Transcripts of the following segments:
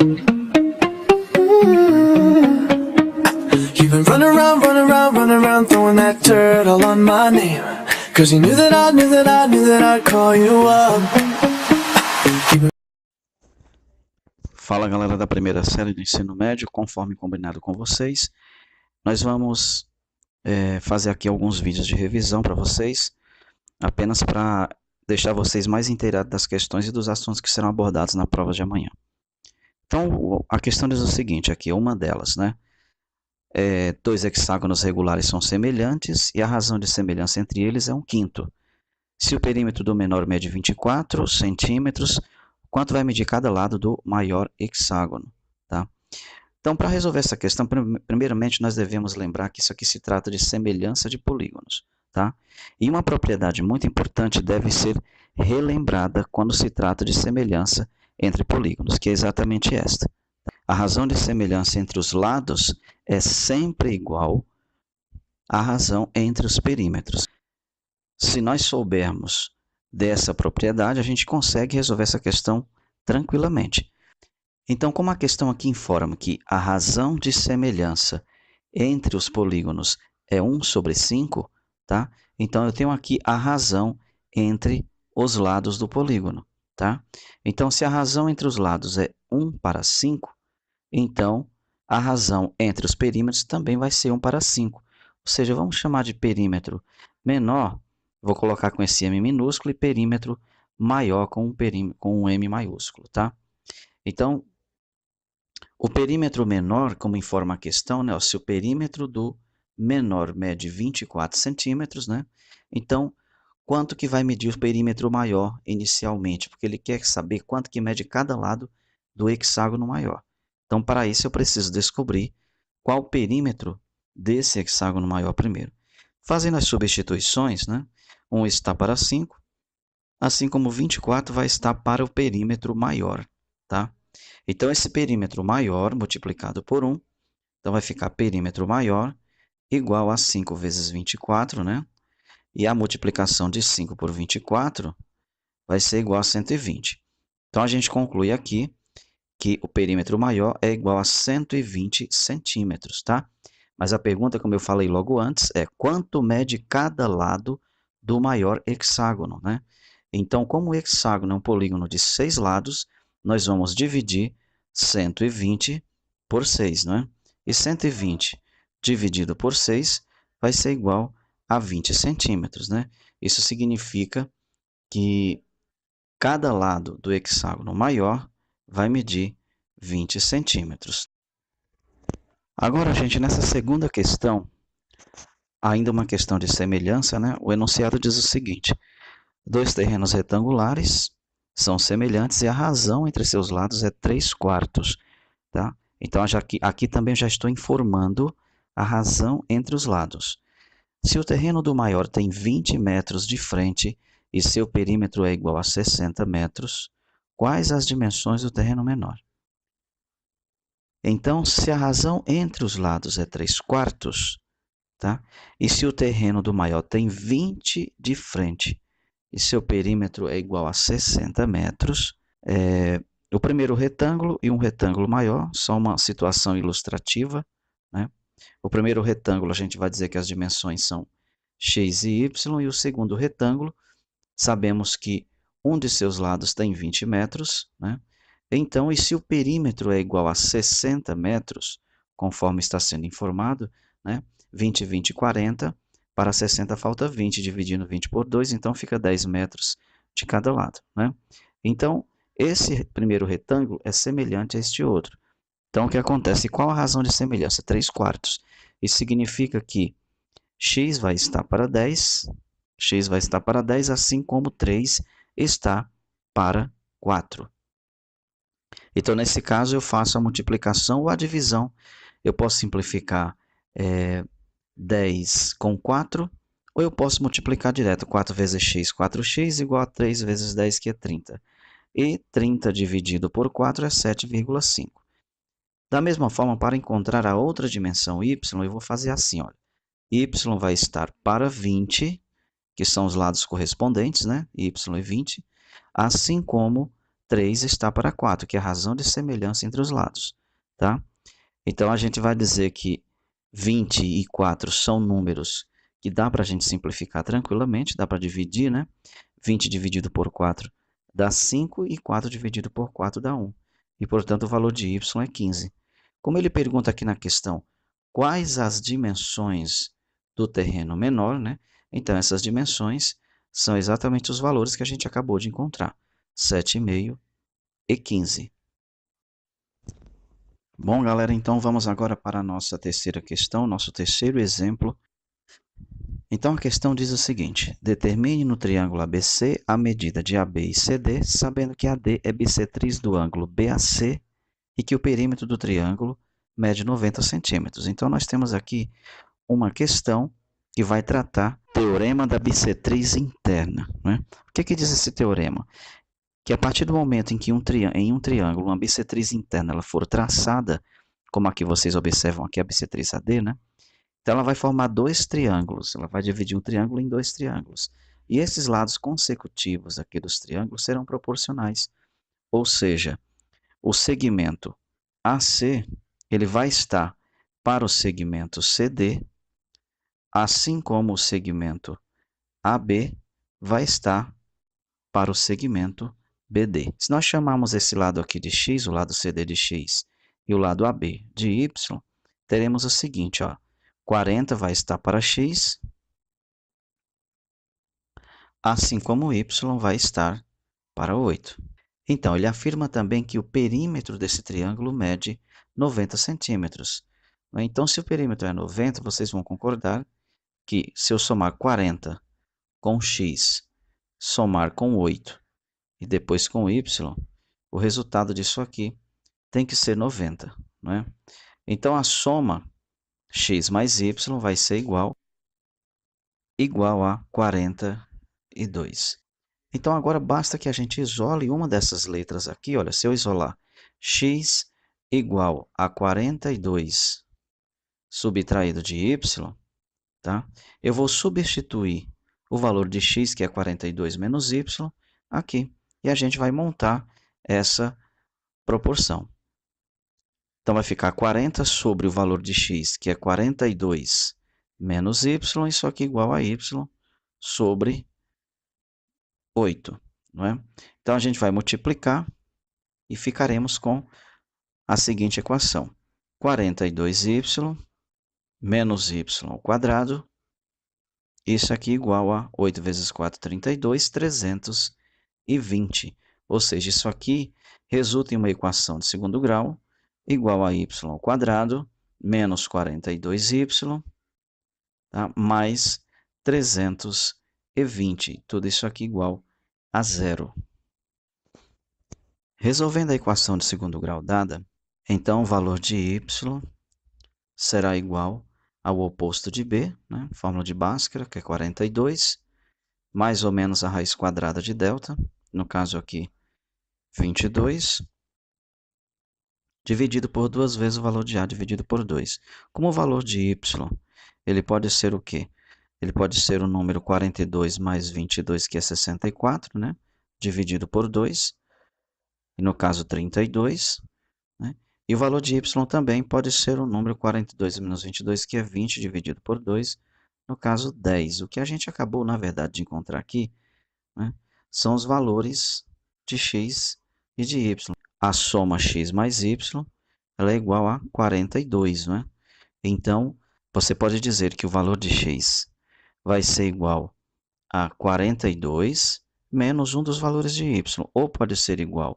You've been running around, throwing that dirt all on my name. 'Cause you knew that I'd call you up. Fala galera da primeira série do ensino médio, conforme combinado com vocês, nós vamos fazer aqui alguns vídeos de revisão para vocês, apenas para deixar vocês mais inteirados das questões e dos assuntos que serão abordados na prova de amanhã. Então, a questão diz o seguinte, aqui uma delas, né? Dois hexágonos regulares são semelhantes e a razão de semelhança entre eles é 1/5. Se o perímetro do menor mede 24 centímetros, quanto vai medir cada lado do maior hexágono? Tá? Então, para resolver essa questão, primeiramente nós devemos lembrar que isso aqui se trata de semelhança de polígonos. Tá? E uma propriedade muito importante deve ser relembrada quando se trata de semelhança entre polígonos, que é exatamente esta. A razão de semelhança entre os lados é sempre igual à razão entre os perímetros. Se nós soubermos dessa propriedade, a gente consegue resolver essa questão tranquilamente. Então, como a questão aqui informa que a razão de semelhança entre os polígonos é 1/5, tá? Então, eu tenho aqui a razão entre os lados do polígono. Tá? Então, se a razão entre os lados é 1/5, então a razão entre os perímetros também vai ser 1/5. Ou seja, vamos chamar de perímetro menor, vou colocar com esse M minúsculo, e perímetro maior com um M maiúsculo. Tá? Então, o perímetro menor, como informa a questão, né, se o perímetro do menor mede 24 centímetros, né, então, quanto que vai medir o perímetro maior inicialmente? Porque ele quer saber quanto que mede cada lado do hexágono maior. Então, para isso, eu preciso descobrir qual o perímetro desse hexágono maior primeiro. Fazendo as substituições, né, 1 está para 5, assim como 24 vai estar para o perímetro maior. Tá? Então, esse perímetro maior multiplicado por 1, então vai ficar perímetro maior igual a 5 vezes 24, né? E a multiplicação de 5 por 24 vai ser igual a 120. Então, a gente conclui aqui que o perímetro maior é igual a 120 centímetros, tá? Mas a pergunta, como eu falei logo antes, é quanto mede cada lado do maior hexágono, né? Então, como o hexágono é um polígono de 6 lados, nós vamos dividir 120 por 6, né? E 120 dividido por 6 vai ser igual a 20 centímetros, né? Isso significa que cada lado do hexágono maior vai medir 20 centímetros. Agora, gente, nessa segunda questão, ainda uma questão de semelhança, né? O enunciado diz o seguinte: dois terrenos retangulares são semelhantes e a razão entre seus lados é 3/4. Tá? Então, aqui também já estou informando a razão entre os lados. Se o terreno do maior tem 20 metros de frente e seu perímetro é igual a 60 metros, quais as dimensões do terreno menor? Então, se a razão entre os lados é 3/4, tá? E se o terreno do maior tem 20 de frente e seu perímetro é igual a 60 metros, o primeiro retângulo e um retângulo maior, só uma situação ilustrativa, né? O primeiro retângulo a gente vai dizer que as dimensões são x e y, e o segundo retângulo, sabemos que um de seus lados tem 20 metros, né? Então, e se o perímetro é igual a 60 metros, conforme está sendo informado, né? 20, 20, 40, para 60 falta 20, dividindo 20 por 2, então fica 10 metros de cada lado, né? Então, esse primeiro retângulo é semelhante a este outro. Então, o que acontece? Qual a razão de semelhança? 3/4. Isso significa que x vai estar para 10, assim como 3 está para 4. Então, nesse caso, eu faço a multiplicação ou a divisão. Eu posso simplificar 10 com 4, ou eu posso multiplicar direto. 4 vezes x, 4x, igual a 3 vezes 10, que é 30. E 30 dividido por 4 é 7,5. Da mesma forma, para encontrar a outra dimensão y, eu vou fazer assim, olha. Y vai estar para 20, que são os lados correspondentes, né? Y e 20, assim como 3 está para 4, que é a razão de semelhança entre os lados, tá? Então, a gente vai dizer que 20 e 4 são números que dá para a gente simplificar tranquilamente, dá para dividir, né? 20 dividido por 4 dá 5 e 4 dividido por 4 dá 1. E, portanto, o valor de y é 15. Como ele pergunta aqui na questão, quais as dimensões do terreno menor, né? Então, essas dimensões são exatamente os valores que a gente acabou de encontrar, 7,5 e 15. Bom, galera, então vamos agora para a nossa terceira questão, nosso terceiro exemplo. Então, a questão diz o seguinte: determine no triângulo ABC a medida de AB e CD, sabendo que AD é bissetriz do ângulo BAC e que o perímetro do triângulo mede 90 centímetros. Então, nós temos aqui uma questão que vai tratar do teorema da bissetriz interna, né? O que diz esse teorema? Que a partir do momento em que em um triângulo uma bissetriz interna ela for traçada, como aqui vocês observam aqui a bissetriz AD, né? Então, ela vai formar dois triângulos, ela vai dividir um triângulo em dois triângulos. E esses lados consecutivos aqui dos triângulos serão proporcionais. Ou seja, o segmento AC, ele vai estar para o segmento CD, assim como o segmento AB vai estar para o segmento BD. Se nós chamarmos esse lado aqui de X, o lado CD de X, e o lado AB de Y, teremos o seguinte, ó. 40 vai estar para X, assim como Y vai estar para 8. Então, ele afirma também que o perímetro desse triângulo mede 90 centímetros. Então, se o perímetro é 90, vocês vão concordar que se eu somar 40 com X, somar com 8 e depois com Y, o resultado disso aqui tem que ser 90. Né? Então, a soma x mais y vai ser igual a 42. Então, agora basta que a gente isole uma dessas letras aqui. Olha, se eu isolar x igual a 42 subtraído de y, tá? Eu vou substituir o valor de x, que é 42 menos y, aqui. E a gente vai montar essa proporção. Então, vai ficar 40 sobre o valor de x, que é 42 menos y, isso aqui igual a y sobre 8. Não é? Então, a gente vai multiplicar e ficaremos com a seguinte equação. 42y menos y ao quadrado, isso aqui igual a 8 vezes 4, 32, 320. Ou seja, isso aqui resulta em uma equação de segundo grau, igual a y ao quadrado, menos 42y, tá? Mais 320. Tudo isso aqui igual a zero. Resolvendo a equação de segundo grau dada, então o valor de y será igual ao oposto de b, né? Fórmula de Bhaskara, que é 42, mais ou menos a raiz quadrada de delta, no caso aqui 22, dividido por 2 vezes o valor de A dividido por 2. Como o valor de y, ele pode ser o quê? Ele pode ser o número 42 mais 22, que é 64, né? Dividido por 2, e no caso 32. Né? E o valor de y também pode ser o número 42 menos 22, que é 20 dividido por 2, no caso 10. O que a gente acabou, na verdade, de encontrar aqui, né, são os valores de x e de y. A soma x mais y ela é igual a 42. Né? Então, você pode dizer que o valor de x vai ser igual a 42 menos um dos valores de y, ou pode ser igual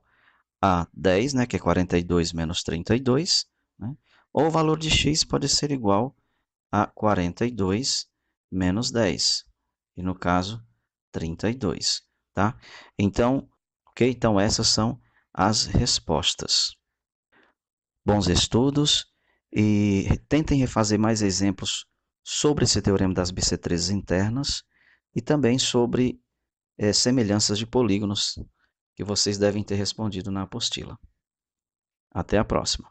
a 10, né, que é 42 menos 32, né? Ou o valor de x pode ser igual a 42 menos 10, e no caso, 32. Tá? Então, ok? Então, essas são as respostas. Bons estudos e tentem refazer mais exemplos sobre esse teorema das bissetrizes internas e também sobre semelhanças de polígonos que vocês devem ter respondido na apostila. Até a próxima.